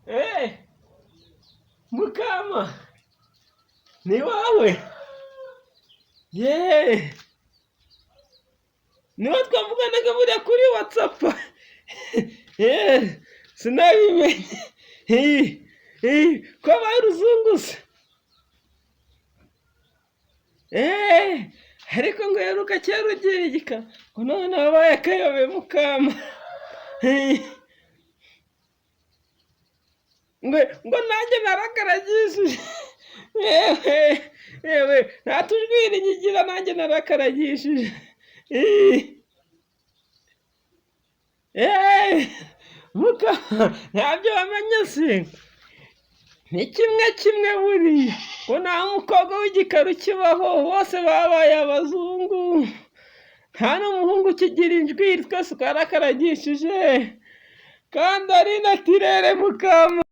Eh, Mukama, ni wowe? Yeee, niwo twavuganaga buriya kuri watsapu. Sinabimenye. Ko abaye uruzunguza. Ariko ngo yaruka kera ugira igika, ngo none wabaye akayobe Mukama. Ngo nanjye narakaragishije. Yewe ntatujwira inyigira, nanjye narakaragishije. Mukama, ntabyo wamenye se? Ni kimwe kimwe buriya, ngo nta mukobwa w'igikara ukibaho, bose babaye abazungu, nta n'umuhungu ukigira injwiri, twese twarakaragishije kandi ari natirere Mukama.